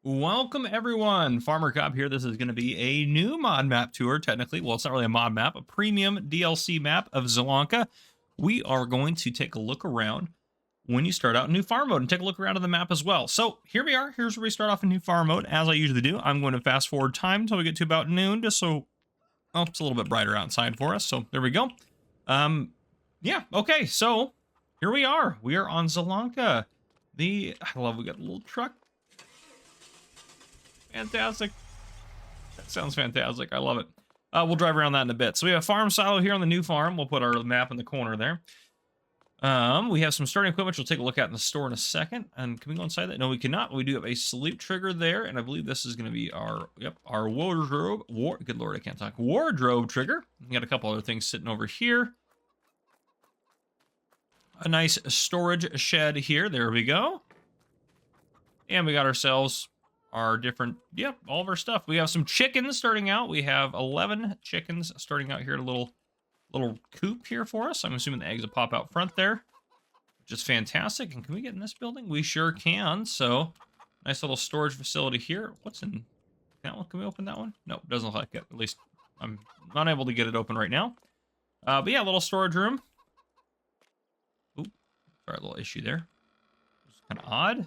Welcome everyone, Farmer Cop here. This is going to be a new mod map tour, technically. Well, it's not really a mod map, a premium DLC map of Zielonka. We are going to take a look around when you start out in new farm mode and take a look around at the map as well. So here we are. Here's where we start off in new farm mode, as I usually do. I'm going to fast forward time until we get to about noon, just so it's a little bit brighter outside for us. So there we go. Yeah, okay, so here we are. We are on Zielonka. I love we got a little truck. Fantastic. That sounds fantastic. I love it. We'll drive around that in a bit. So we have a farm silo here on the new farm. We'll put our map in the corner there. We have some starting equipment we'll take a look at in the store in a second. And can we go inside that? No, we cannot. We do have a salute trigger there, and I believe this is going to be our wardrobe. Good lord, I can't talk. Wardrobe trigger. We got a couple other things sitting over here. A nice storage shed here. There we go. And we got ourselves our different, all of our stuff. We have some chickens starting out. We have 11 chickens starting out here at a little coop here for us. I'm assuming the eggs will pop out front there, which is fantastic. And can we get in this building? We sure can. So nice little storage facility here. What's in that one? Can we open that one? No, it doesn't look like it. At least I'm not able to get it open right now. But yeah, a little storage room. Ooh, sorry, a little issue there. It's kind of odd.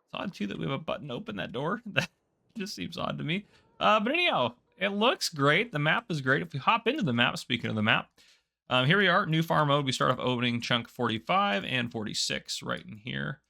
It's odd, too, that we have a button to open that door. That just seems odd to me. But anyhow, it looks great. The map is great. If we hop into the map, speaking of the map, here we are, new farm mode. We start off opening chunk 45 and 46 right in here.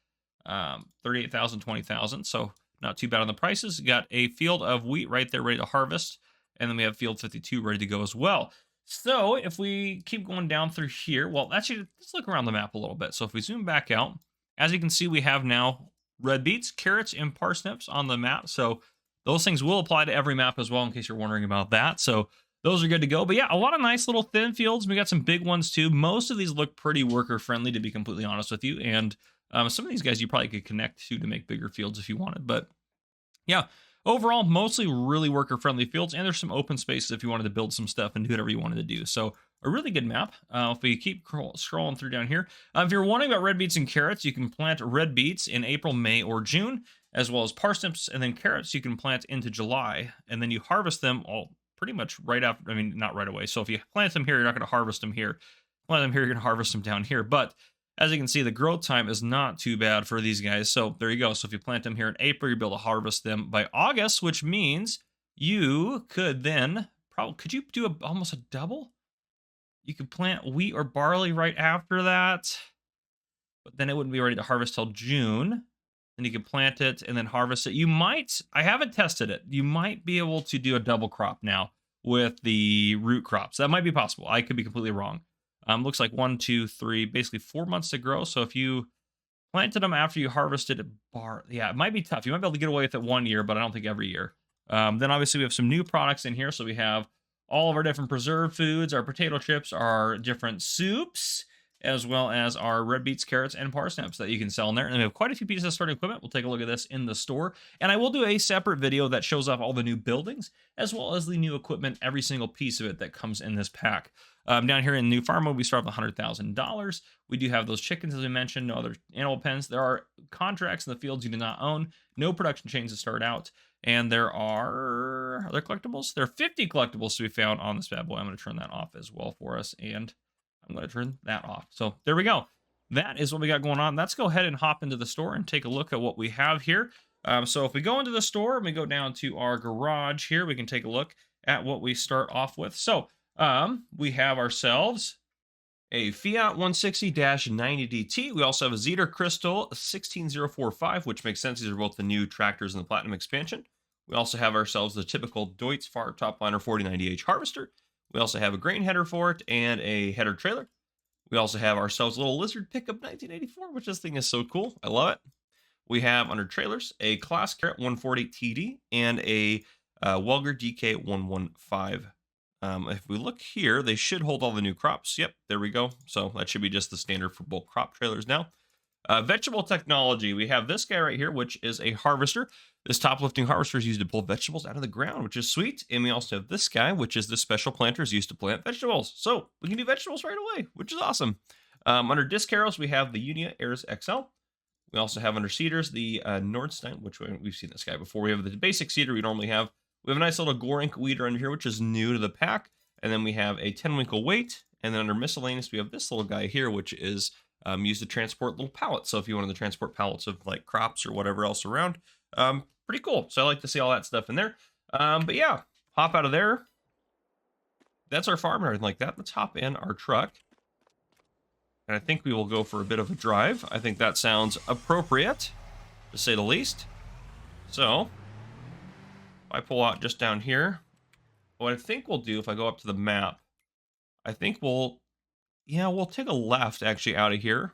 38,000, 20,000. So not too bad on the prices. We got a field of wheat right there ready to harvest. And then we have field 52 ready to go as well. So if we keep going down through here, well, actually, let's look around the map a little bit. So if we zoom back out, as you can see, we have now red beets, carrots, and parsnips on the map. So those things will apply to every map as well, in case you're wondering about that. So those are good to go. But yeah, a lot of nice little thin fields. We got some big ones too. Most of these look pretty worker friendly, to be completely honest with you. And some of these guys you probably could connect to make bigger fields if you wanted. But yeah, overall, mostly really worker friendly fields. And there's some open spaces if you wanted to build some stuff and do whatever you wanted to do. So a really good map. If we keep scrolling through down here, if you're wondering about red beets and carrots, you can plant red beets in April, May, or June, as well as parsnips, and then carrots you can plant into July, and then you harvest them all pretty much right after. I mean, not right away. So if you plant them here, you're not going to harvest them here. Plant them here, you're going to harvest them down here. But as you can see, the growth time is not too bad for these guys. So there you go. So if you plant them here in April, you'll be able to harvest them by August, which means you could then could you do almost a double? You could plant wheat or barley right after that, but then it wouldn't be ready to harvest till June. Then you could plant it and then harvest it. You might, I haven't tested it, you might be able to do a double crop now with the root crops. That might be possible. I could be completely wrong. Looks like 1, 2, 3, basically 4 months to grow. So if you planted them after you harvested yeah, it might be tough. You might be able to get away with it 1 year, but I don't think every year. Then obviously we have some new products in here. So we have all of our different preserved foods, our potato chips, our different soups, as well as our red beets, carrots, and parsnips that you can sell in there. And we have quite a few pieces of starting equipment. We'll take a look at this in the store. And I will do a separate video that shows off all the new buildings, as well as the new equipment, every single piece of it that comes in this pack. Down here in new farm mode, we start with $100,000. We do have those chickens, as we mentioned, no other animal pens. There are contracts in the fields you do not own. No production chains to start out. And are there collectibles? There are 50 collectibles to be found on this bad boy. I'm going to turn that off as well for us. And I'm going to turn that off. So there we go. That is what we got going on. Let's go ahead and hop into the store and take a look at what we have here. So if we go into the store and we go down to our garage here, we can take a look at what we start off with. So we have ourselves a Fiat 160-90DT. We also have a Zeter Crystal 16045, which makes sense. These are both the new tractors in the Platinum expansion. We also have ourselves the typical Deutz Far Topliner 4090H harvester. We also have a grain header for it and a header trailer. We also have ourselves a little Lizard pickup 1984, which this thing is so cool. I love it. We have under trailers a Class Carrot 140 TD and a Welger DK 115. If we look here, they should hold all the new crops. Yep, there we go. So that should be just the standard for bulk crop trailers now. Vegetable technology. We have this guy right here, which is a harvester. This top lifting harvester is used to pull vegetables out of the ground, which is sweet. And we also have this guy, which is the special planter is used to plant vegetables. So we can do vegetables right away, which is awesome. Under disc arrows, we have the Unia Airs XL. We also have under cedars the Nordstein, which we've seen this guy before. We have the basic cedar we normally have. We have a nice little Gorink weeder under here, which is new to the pack. And then we have a 10-winkle weight. And then under miscellaneous, we have this little guy here, which is used to transport little pallets. So if you wanted to transport pallets of like crops or whatever else around, pretty cool. So I like to see all that stuff in there. But yeah, hop out of there. That's our farm and everything like that. Let's hop in our truck. And I think we will go for a bit of a drive. I think that sounds appropriate, to say the least. So, if I pull out just down here, what I think we'll do if I go up to the map, I think we'll take a left actually out of here.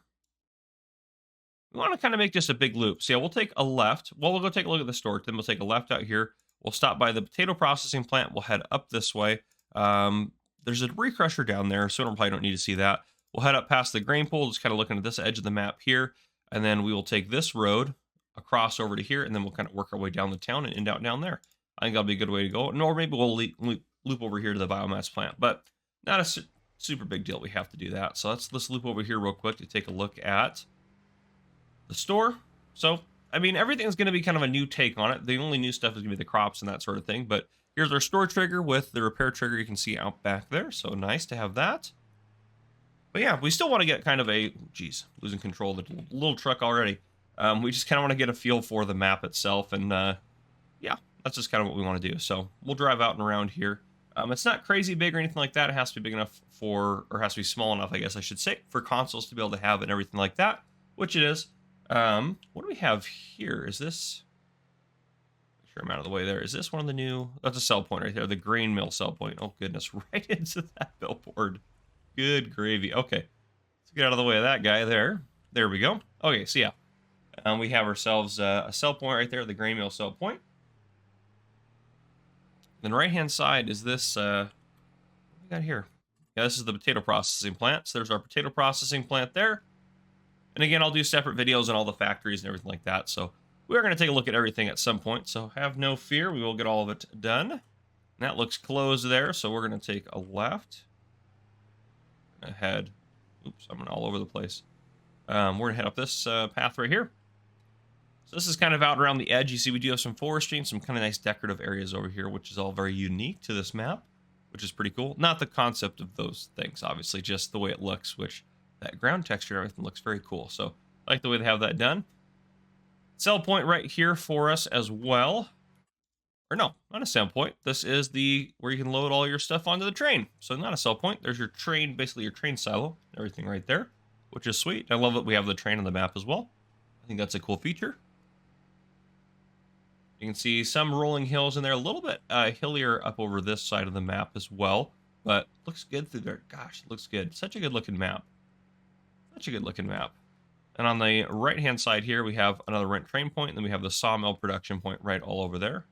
We want to kind of make just a big loop. So yeah, we'll take a left. Well, we'll go take a look at the store. Then we'll take a left out here. We'll stop by the potato processing plant. We'll head up this way. There's a debris crusher down there, so we probably don't need to see that. We'll head up past the grain pool, just kind of looking at this edge of the map here. And then we will take this road across over to here, and then we'll kind of work our way down the town and end out down there. I think that'll be a good way to go. Or maybe we'll loop over here to the biomass plant, but not a super big deal. We have to do that. So let's loop over here real quick to take a look at the store. So, I mean, everything's going to be kind of a new take on it. The only new stuff is going to be the crops and that sort of thing. But here's our store trigger with the repair trigger you can see out back there. So nice to have that. But yeah, we still want to get kind of a, geez, losing control of the little truck already. We just kind of want to get a feel for the map itself. And yeah, that's just kind of what we want to do. So we'll drive out and around here. It's not crazy big or anything like that. It has to be big enough for, or has to be small enough, I guess I should say, for consoles to be able to have it and everything like that, which it is. What do we have here? Is this, make sure I'm out of the way there. Is this one of the new, that's a sell point right there, the grain mill sell point. Oh goodness, right into that billboard. Good gravy. Okay, let's get out of the way of that guy there. There we go. Okay, so yeah, we have ourselves a sell point right there, the grain mill sell point. Then right-hand side is this, what do we got here? Yeah, this is the potato processing plant. So there's our potato processing plant there. And again, I'll do separate videos on all the factories and everything like that. So we're going to take a look at everything at some point. So have no fear. We will get all of it done. And that looks closed there. So we're going to take a left. Head. Oops, I'm all over the place. We're going to head up this path right here. So this is kind of out around the edge. You see we do have some forestry and some kind of nice decorative areas over here, which is all very unique to this map, which is pretty cool. Not the concept of those things, obviously, just the way it looks, which that ground texture and everything looks very cool. So I like the way they have that done. Sell point right here for us as well. Or no, not a sell point. This is the where you can load all your stuff onto the train. So not a sell point. There's your train, basically your train silo, everything right there, which is sweet. I love that we have the train on the map as well. I think that's a cool feature. You can see some rolling hills in there, a little bit hillier up over this side of the map as well, but looks good through there. Gosh, it looks good. Such a good looking map. Such a good looking map. And on the right hand side here, we have another rent train point, and then we have the sawmill production point right all over there.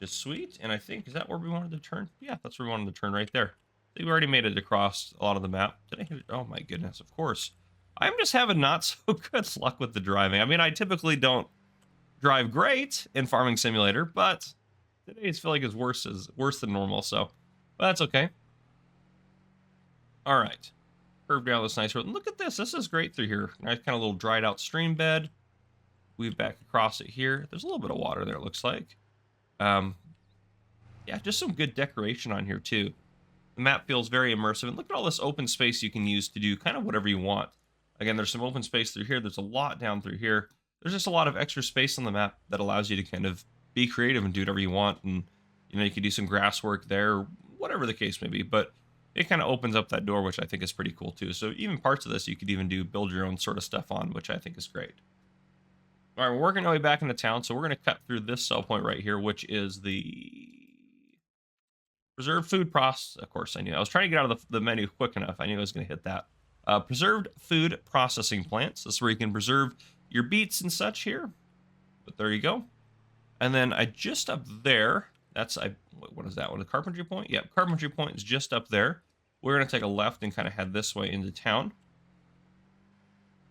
Just sweet. And I think, is that where we wanted to turn? Yeah, that's where we wanted to turn right there. I think we already made it across a lot of the map. Did I hit it? Oh my goodness, of course. I'm just having not so good luck with the driving. I mean, I typically don't drive great in Farming Simulator, but today I feel like it's worse than normal, so but that's okay. All right. Curve down this nice road. And look at this. This is great through here. Nice kind of little dried out stream bed. Weave back across it here. There's a little bit of water there, it looks like. Yeah, just some good decoration on here too. The map feels very immersive. And look at all this open space you can use to do kind of whatever you want. Again, there's some open space through here. There's a lot down through here. There's just a lot of extra space on the map that allows you to kind of be creative and do whatever you want. And, you know, you can do some grass work there, whatever the case may be. But it kind of opens up that door, which I think is pretty cool too. So even parts of this you could even build your own sort of stuff on, which I think is great. All right, we're working our way back into town, so we're going to cut through this sell point right here, which is the preserved food process. Of course, I knew. I was trying to get out of the menu quick enough. I knew I was going to hit that. Preserved food processing plants. This is where you can preserve your beets and such here. But there you go. And then just up there, what is that one? The carpentry point? Yeah, carpentry point is just up there. We're going to take a left and kind of head this way into town.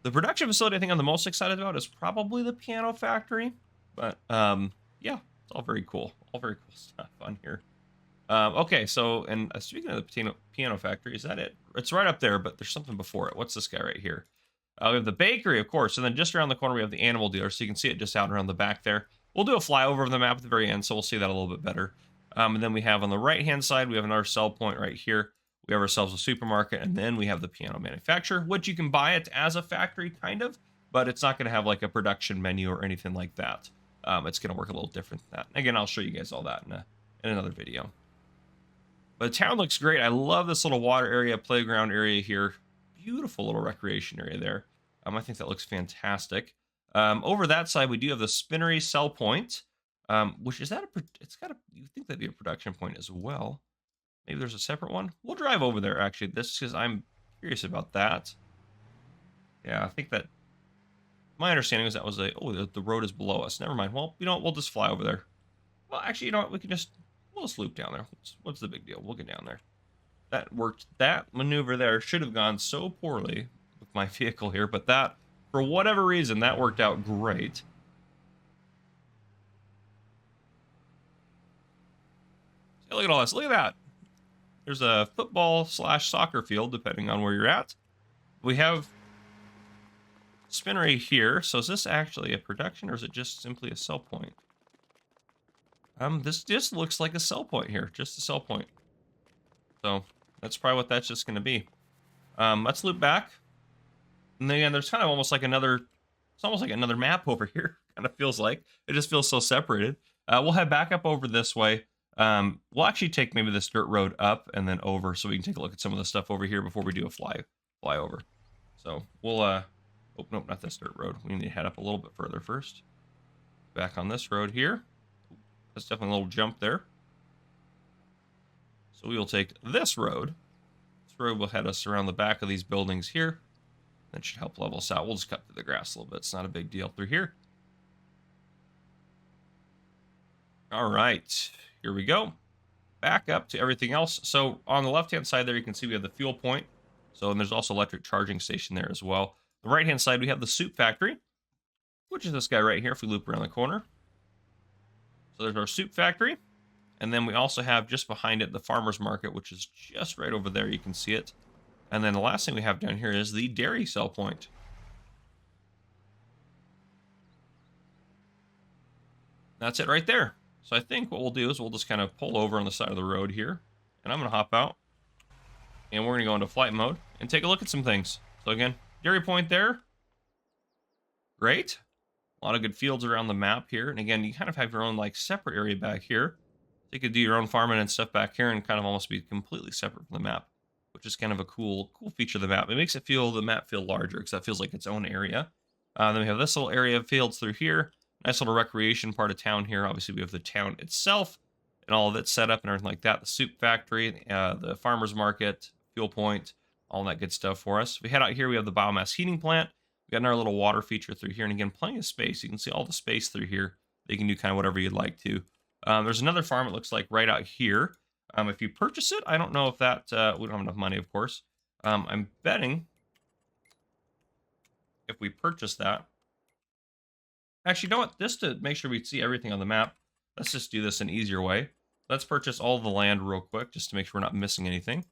The production facility I think I'm the most excited about is probably the piano factory. But, yeah, it's all very cool. All very cool stuff on here. Okay, so, and speaking of the piano factory, is that it? It's right up there, but there's something before it. What's this guy right here? We have the bakery, of course, and then just around the corner we have the animal dealer, so you can see it just out around the back there. We'll do a flyover of the map at the very end, so we'll see that a little bit better. And then we have on the right-hand side, we have another sell point right here. We have ourselves a supermarket, and then we have the piano manufacturer, which you can buy it as a factory, kind of, but it's not going to have like a production menu or anything like that. It's going to work a little different than that. Again, I'll show you guys all that in another video. But the town looks great. I love this little water area, playground area here. Beautiful little recreation area there. I think that looks fantastic. Over that side, we do have the Spinnery Sell Point, which is that it's got a, you think that'd be a production point as well. Maybe there's a separate one. We'll drive over there, actually, this because I'm curious about that. Yeah, I think that, my understanding was that was the road is below us. Never mind. Well, you know what? We'll just fly over there. Well, actually, you know what? We'll just loop down there. What's the big deal? We'll get down there. That worked. That maneuver there should have gone so poorly with my vehicle here, but that, for whatever reason, that worked out great. Hey, look at all this. Look at that. There's a football/soccer field, depending on where you're at. We have Spinnery here. So is this actually a production, or is it just simply a sell point? This just looks like a sell point here, just a sell point. So that's probably what that's just going to be. Let's loop back. And then again, there's kind of almost like another, it's almost like another map over here. Kind of feels like it just feels so separated. We'll head back up over this way. We'll actually take maybe this dirt road up and then over, so we can take a look at some of the stuff over here before we do a flyover. So we'll oh nope, not this dirt road. We need to head up a little bit further first. Back on this road here. That's definitely a little jump there. So we will take this road. This road will head us around the back of these buildings here. That should help level us out. We'll just cut through the grass a little bit. It's not a big deal through here. All right, here we go. Back up to everything else. So on the left-hand side there, you can see we have the fuel point. So, and there's also electric charging station there as well. The right-hand side, we have the soup factory, which is this guy right here if we loop around the corner. So there's our soup factory. And then we also have just behind it the farmer's market, which is just right over there. You can see it. And then the last thing we have down here is the dairy sell point. That's it right there. So I think what we'll do is we'll just kind of pull over on the side of the road here. And I'm going to hop out. And we're going to go into flight mode and take a look at some things. So again, dairy point there. Great. A lot of good fields around the map here. And again, you kind of have your own like separate area back here. So you could do your own farming and stuff back here and kind of almost be completely separate from the map, which is kind of a cool feature of the map. It makes the map feel larger because that feels like its own area. Then we have this little area of fields through here. Nice little recreation part of town here. Obviously, we have the town itself and all of it set up and everything like that. The soup factory, the farmer's market, fuel point, all that good stuff for us. We head out here. We have the biomass heating plant. We got our little water feature through here. And again, plenty of space. You can see all the space through here. You can do kind of whatever you'd like to. There's another farm, it looks like, right out here. If you purchase it, I don't know if that, we don't have enough money, of course. I'm betting if we purchase that. Actually, you know what? Just to make sure we see everything on the map, let's just do this an easier way. Let's purchase all the land real quick, just to make sure we're not missing anything.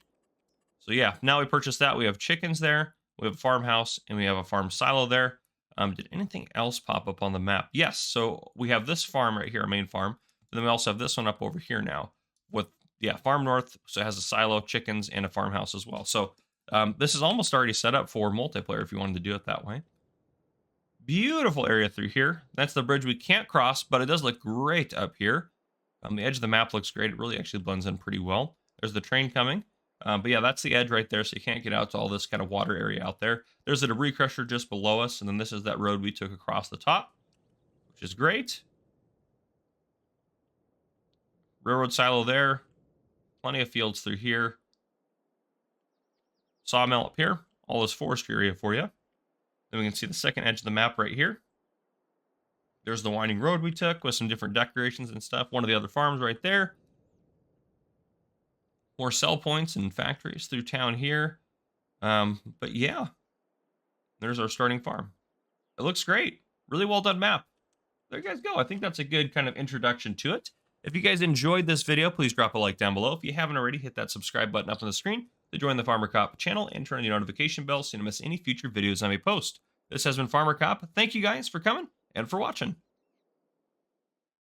So yeah, now we purchased that. We have chickens there, we have a farmhouse, and we have a farm silo there. Did anything else pop up on the map? Yes, so we have this farm right here, our main farm. And then we also have this one up over here now with, yeah, Farm North. So it has a silo, chickens, and a farmhouse as well. So this is almost already set up for multiplayer if you wanted to do it that way. Beautiful area through here. That's the bridge we can't cross, but it does look great up here. The edge of the map looks great. It really actually blends in pretty well. There's the train coming. But yeah, that's the edge right there, so you can't get out to all this kind of water area out there. There's a debris crusher just below us, and then this is that road we took across the top, which is great. Railroad silo there. Plenty of fields through here. Sawmill up here. All this forestry area for you. Then we can see the second edge of the map right here. There's the winding road we took with some different decorations and stuff. One of the other farms right there. More sell points and factories through town here. But yeah, there's our starting farm. It looks great. Really well done map. There you guys go. I think that's a good kind of introduction to it. If you guys enjoyed this video, please drop a like down below. If you haven't already, hit that subscribe button up on the screen. to join the Farmer Cop channel and turn on the notification bell so you don't miss any future videos I may post. This has been Farmer Cop. Thank you guys for coming and for watching.